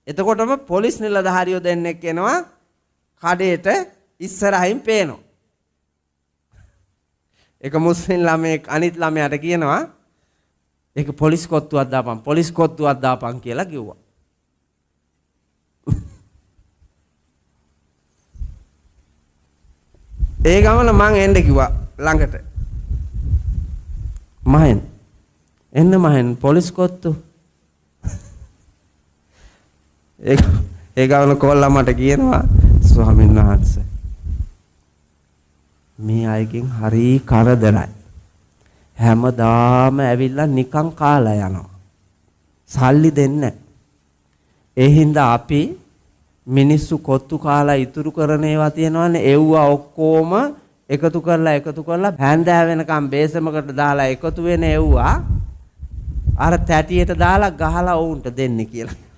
එතකොටම police නිලධාරියෝ දෙන්නෙක් එනවා කඩේට ඉස්සරහින් පේනවා. එක මුස්ලිම් ළමයෙක් අනිත් ළමයාට කියනවා ඒක පොලිස් කොත්තුවක් දාපන් පොලිස් කොත්තුවක් දාපන් කියලා කිව්වා. ඒ ගමන මං එන්න කිව්වා ළඟට. මහෙන් එන්න මහෙන් පොලිස් කොත්තු. ඒ ගමන කොල්ලා මට කියනවා ස්වාමීන් වහන්සේ මේ අයගෙන් හරි කරදරයි. හැමදාම ඇවිල්ලා නිකන් කාලා යනවා. සල්ලි දෙන්නේ. ඒ හින්දා අපි මිනිස්සු කොත්තු කාලා ඉතුරු කරන ඒවා තියෙනවානේ එව්වා ඔක්කොම එකතු කරලා හැන්දෑ වෙනකම් බේසමකට දාලා එකතු වෙන එව්වා අර තැටියට දාලා ගහලා වුන්ට දෙන්නේ කියලා.